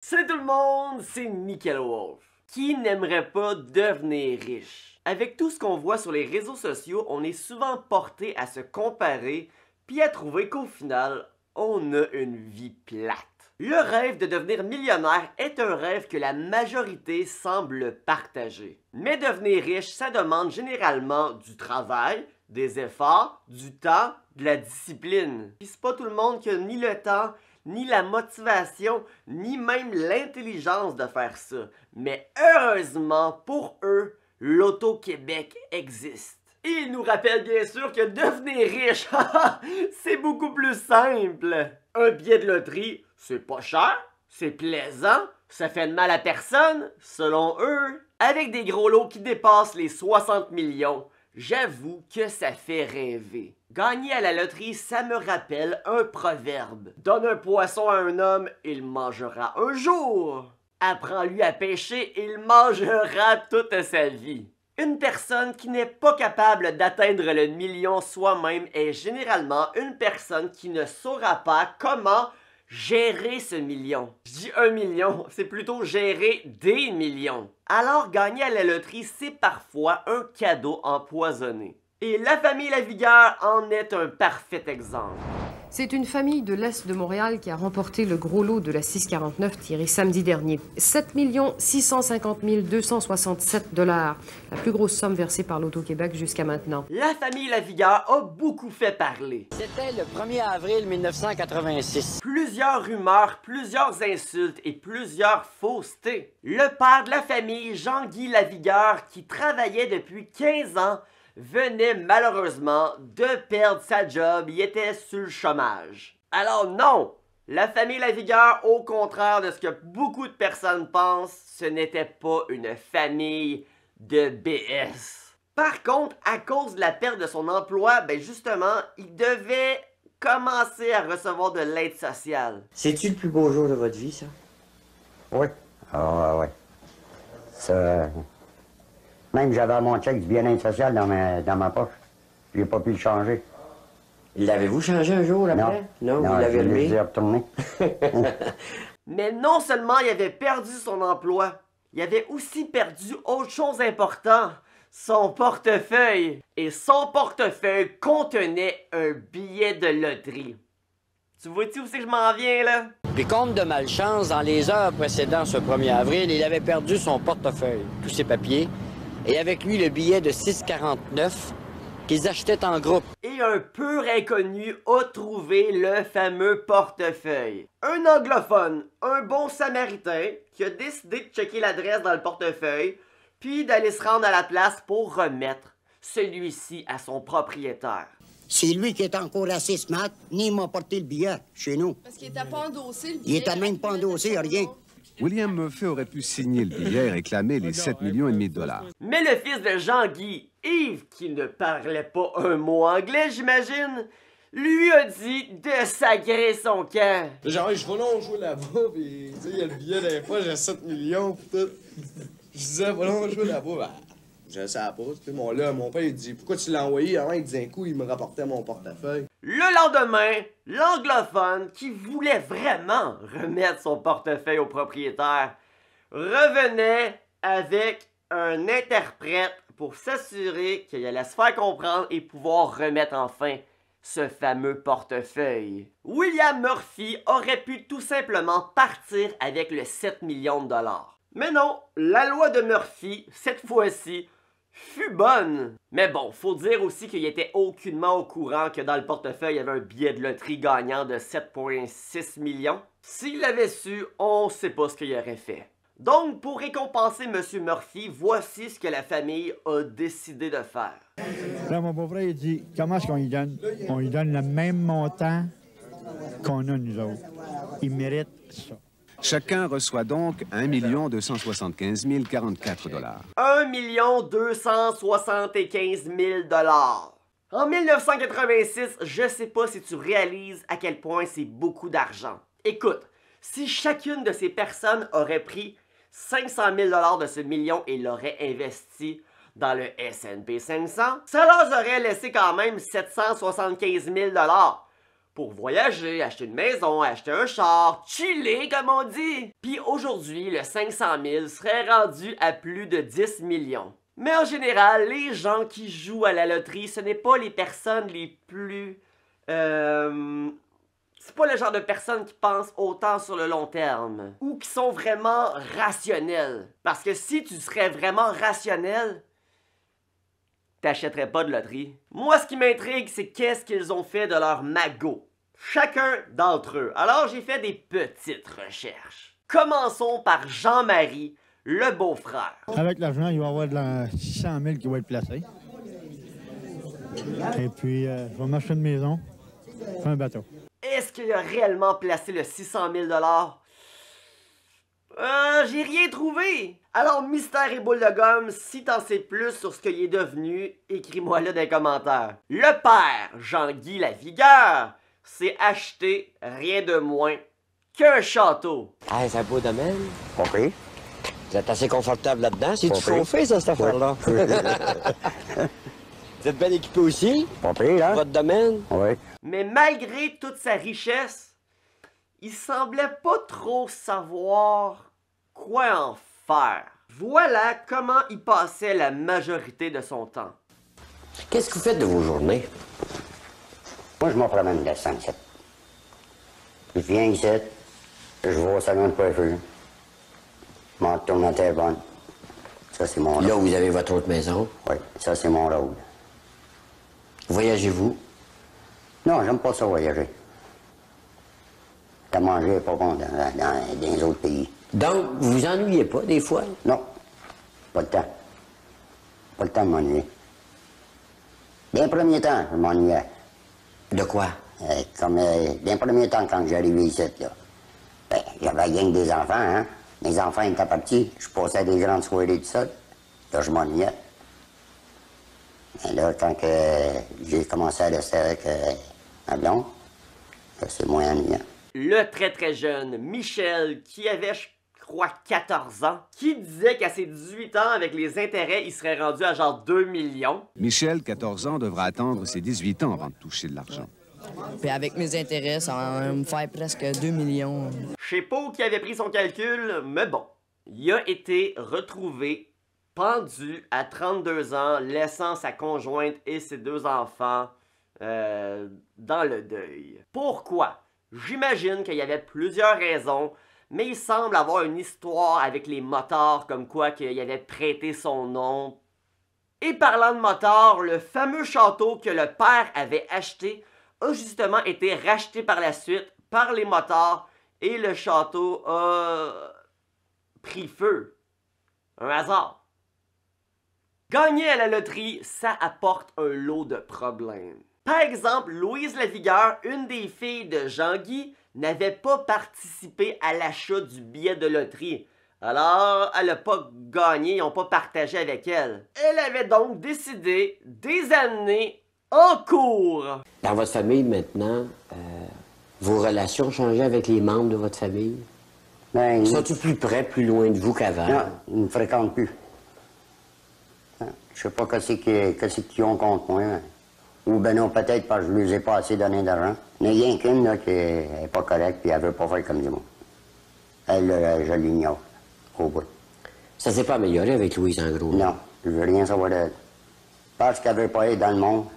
Salut tout le monde, c'est Nickel Wolf. Qui n'aimerait pas devenir riche? Avec tout ce qu'on voit sur les réseaux sociaux, on est souvent porté à se comparer puis à trouver qu'au final, on a une vie plate. Le rêve de devenir millionnaire est un rêve que la majorité semble partager. Mais devenir riche, ça demande généralement du travail, des efforts, du temps, de la discipline. Puis c'est pas tout le monde qui a ni le temps, ni la motivation, ni même l'intelligence de faire ça. Mais heureusement pour eux, l'Auto-Québec existe. Et il nous rappelle bien sûr que devenir riche, c'est beaucoup plus simple. Un billet de loterie, c'est pas cher, c'est plaisant, ça fait de mal à personne, selon eux. Avec des gros lots qui dépassent les 60 millions, j'avoue que ça fait rêver. Gagner à la loterie, ça me rappelle un proverbe. Donne un poisson à un homme, il mangera un jour. Apprends-lui à pêcher, il mangera toute sa vie. Une personne qui n'est pas capable d'atteindre le million soi-même est généralement une personne qui ne saura pas comment gérer ce million. Je dis 1 million, c'est plutôt gérer des millions. Alors gagner à la loterie, c'est parfois un cadeau empoisonné. Et la famille Lavigueur en est un parfait exemple. C'est une famille de l'Est de Montréal qui a remporté le gros lot de la 649 tiré samedi dernier. 7 650 267 $, la plus grosse somme versée par l'Auto-Québec jusqu'à maintenant. La famille Lavigueur a beaucoup fait parler. C'était le 1er avril 1986. Plusieurs rumeurs, plusieurs insultes et plusieurs faussetés. Le père de la famille, Jean-Guy Lavigueur, qui travaillait depuis 15 ans, venait malheureusement de perdre sa job, il était sur le chômage. Alors non, la famille Lavigueur, au contraire de ce que beaucoup de personnes pensent, ce n'était pas une famille de BS. Par contre, à cause de la perte de son emploi, ben justement, il devait commencer à recevoir de l'aide sociale. C'est-tu le plus beau jour de votre vie, ça? Oui. Ah, ouais. Ça... Même j'avais mon chèque du bien-être social dans ma poche. J'ai pas pu le changer. L'avez-vous changé un jour après? Non, vous l'avez remis? Je l'ai retourné. Mais non seulement il avait perdu son emploi, il avait aussi perdu autre chose important, son portefeuille. Et son portefeuille contenait un billet de loterie. Tu vois-tu où c'est que je m'en viens, là? Puis compte de malchance, dans les heures précédant ce 1er avril, il avait perdu son portefeuille, tous ses papiers, et avec lui le billet de 6,49 qu'ils achetaient en groupe. Et un pur inconnu a trouvé le fameux portefeuille. Un anglophone, un bon samaritain, qui a décidé de checker l'adresse dans le portefeuille, puis d'aller se rendre à la place pour remettre celui-ci à son propriétaire. C'est lui qui est en cours à 6 maths, ni il m'a porté le billet chez nous. Parce qu'il était pas endossé, le billet. Il était même pas endossé, rien. William Murphy aurait pu signer le billet et réclamer les 7,5 millions de dollars. Mais le fils de Jean-Guy, Yves, qui ne parlait pas un mot anglais, j'imagine, lui a dit de sacrer son camp. Genre, je vais là, jouer là-bas, pis tu sais, il y a le billet des fois, j'ai 7 millions, pis tout. Je disais, va là, jouer là-bas, ben, je sais pas, tu sais, mon père, il dit, pourquoi tu l'as envoyé? Avant, il disait un coup, il me rapportait mon portefeuille. Le lendemain, l'anglophone, qui voulait vraiment remettre son portefeuille au propriétaire, revenait avec un interprète pour s'assurer qu'il allait se faire comprendre et pouvoir remettre enfin ce fameux portefeuille. William Murphy aurait pu tout simplement partir avec le 7 millions de dollars. Mais non, la loi de Murphy, cette fois-ci, fut bonne. Mais bon, faut dire aussi qu'il était aucunement au courant que dans le portefeuille, il y avait un billet de loterie gagnant de 7,6 millions. S'il l'avait su, on sait pas ce qu'il aurait fait. Donc, pour récompenser M. Murphy, voici ce que la famille a décidé de faire. Là, mon beau-frère, il dit, comment est-ce qu'on lui donne? On lui donne le même montant qu'on a, nous autres. Il mérite ça. Chacun reçoit donc 1 275 044 $. 1 275 000 $. En 1986, je sais pas si tu réalises à quel point c'est beaucoup d'argent. Écoute, si chacune de ces personnes aurait pris 500 000 $ de ce million et l'aurait investi dans le S&P 500, ça leur aurait laissé quand même 775 000 $. pour voyager, acheter une maison, acheter un char, chiller comme on dit. Puis aujourd'hui, le 500 000 serait rendu à plus de 10 millions. Mais en général, les gens qui jouent à la loterie, ce n'est pas les personnes les plus... c'est pas le genre de personnes qui pensent autant sur le long terme. Ou qui sont vraiment rationnelles. Parce que si tu serais vraiment rationnel, t'achèterais pas de loterie. Moi, ce qui m'intrigue, c'est qu'est-ce qu'ils ont fait de leur magot. Chacun d'entre eux. Alors, j'ai fait des petites recherches. Commençons par Jean-Marie, le beau-frère. Avec l'argent, il va y avoir de la 600 000 qui va être placé. Et puis, je vais m'acheter une maison, un bateau. Est-ce qu'il a réellement placé le 600 000 $? J'ai rien trouvé. Alors, mystère et boule de gomme, si t'en sais plus sur ce qu'il est devenu, écris-moi là dans les commentaires. Le père, Jean-Guy Lavigueur, s'est acheté rien de moins qu'un château. Ah, c'est un beau domaine. OK. Vous êtes assez confortable là-dedans. C'est du Pas pire. chauffé, ça, cette affaire-là. Vous êtes bien équipé aussi, Pas pire, hein? votre domaine. Oui. Mais malgré toute sa richesse, il semblait pas trop savoir quoi en faire. Voilà comment il passait la majorité de son temps. Qu'est-ce que vous faites de vos journées? Moi, je m'en promène de 5-7. Je viens ici, je vais au salon de coiffure. Je m'en retourne à Terrebonne. Ça, c'est mon Là, rôle. vous avez votre autre maison. Oui, ça, c'est mon rôle. Voyagez-vous? Non, j'aime pas ça voyager. La manger est pas bon dans les autres pays. Donc, vous vous ennuyez pas, des fois? Non, pas le temps. Pas le temps de m'ennuyer. D'un premier temps, je m'ennuyais. De quoi? D'un premier temps, quand j'arrivais ici, là, ben, j'avais rien que des enfants, hein. Mes enfants étaient partis, je passais des grandes soirées tout seul. Là, je m'ennuyais. Et là, quand j'ai commencé à rester avec ma blonde, là, c'est moins ennuyant. Le très jeune Michel, qui avait, je crois, 14 ans, qui disait qu'à ses 18 ans, avec les intérêts, il serait rendu à genre 2 millions. Michel, 14 ans, devra attendre ses 18 ans avant de toucher de l'argent. Puis avec mes intérêts, ça va me faire presque 2 millions. Je sais pas où qui avait pris son calcul, mais bon. Il a été retrouvé pendu à 32 ans, laissant sa conjointe et ses 2 enfants dans le deuil. Pourquoi? J'imagine qu'il y avait plusieurs raisons, mais il semble avoir une histoire avec les motards, comme quoi qu'il avait prêté son nom. Et parlant de motards, le fameux château que le père avait acheté a justement été racheté par la suite par les motards et le château a pris feu. Un hasard. Gagner à la loterie, ça apporte un lot de problèmes. Par exemple, Louise Lavigueur, une des filles de Jean-Guy, n'avait pas participé à l'achat du billet de loterie. Alors, elle n'a pas gagné, ils n'ont pas partagé avec elle. Elle avait donc décidé des années en cours. Dans votre famille, maintenant, vos relations ont changé avec les membres de votre famille? Ben, Sont-ils plus près, plus loin de vous qu'avant? non, ils ne me fréquentent plus. Je sais pas qu'est-ce qu'ils ont contre moi. Hein. Ou ben non, peut-être parce que je ne lui ai pas assez donné d'argent. Il n'y a rien qu'une là, qui n'est pas correcte et elle ne veut pas faire comme du monde. Elle, je l'ignore au bout. Ça s'est pas amélioré avec Louise, en gros? Non, je veux rien savoir d'elle. Parce qu'elle ne veut pas être dans le monde,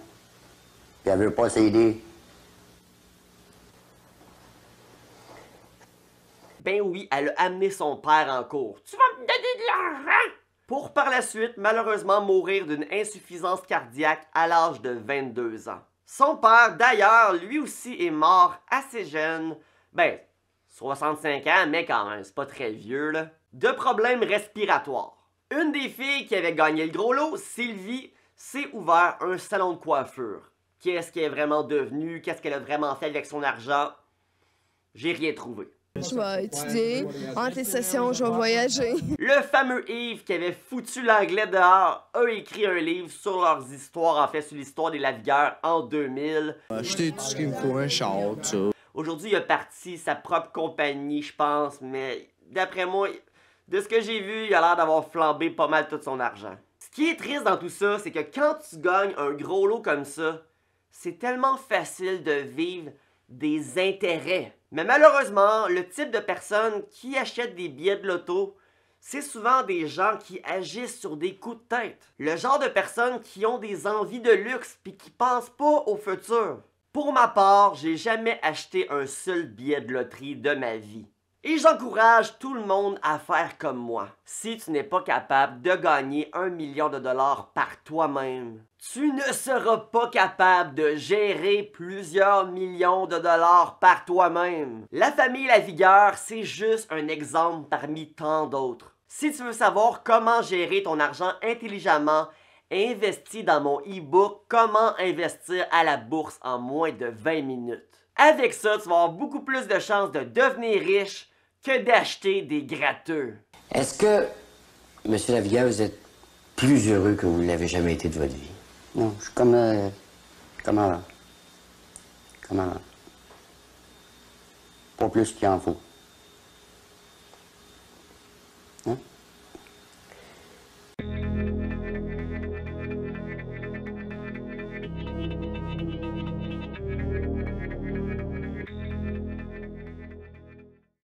puis elle ne veut pas s'aider. Ben oui, elle a amené son père en cours. Tu vas me donner de l'argent? Pour par la suite, malheureusement, mourir d'une insuffisance cardiaque à l'âge de 22 ans. Son père, d'ailleurs, lui aussi est mort assez jeune. Ben, 65 ans, mais quand même, c'est pas très vieux, là. De problèmes respiratoires. Une des filles qui avait gagné le gros lot, Sylvie, s'est ouvert un salon de coiffure. Qu'est-ce qu'elle est vraiment devenue? Qu'est-ce qu'elle a vraiment fait avec son argent? J'ai rien trouvé. Je vais étudier, entre les sessions, je vais voyager. Le fameux Yves qui avait foutu l'anglais dehors a écrit un livre sur leurs histoires, en fait sur l'histoire des Lavigueurs en 2000. Acheter tout ce qu'il me faut, un char, tout ça. Aujourd'hui, il a parti sa propre compagnie, je pense, mais d'après moi, de ce que j'ai vu, il a l'air d'avoir flambé pas mal tout son argent. Ce qui est triste dans tout ça, c'est que quand tu gagnes un gros lot comme ça, c'est tellement facile de vivre des intérêts. Mais malheureusement, le type de personnes qui achètent des billets de loto, c'est souvent des gens qui agissent sur des coups de tête. Le genre de personnes qui ont des envies de luxe puis qui pensent pas au futur. Pour ma part, j'ai jamais acheté un seul billet de loterie de ma vie. Et j'encourage tout le monde à faire comme moi. Si tu n'es pas capable de gagner 1 million de dollars par toi-même, tu ne seras pas capable de gérer plusieurs millions de dollars par toi-même. La famille Lavigueur, c'est juste un exemple parmi tant d'autres. Si tu veux savoir comment gérer ton argent intelligemment, investis dans mon e-book « Comment investir à la bourse en moins de 20 minutes ». Avec ça, tu vas avoir beaucoup plus de chances de devenir riche que d'acheter des gratteux. Est-ce que, M. Lavigueur, vous êtes plus heureux que vous ne l'avez jamais été de votre vie? Non, je suis comme avant. Comme avant. Pas plus qu'il en faut. Hein?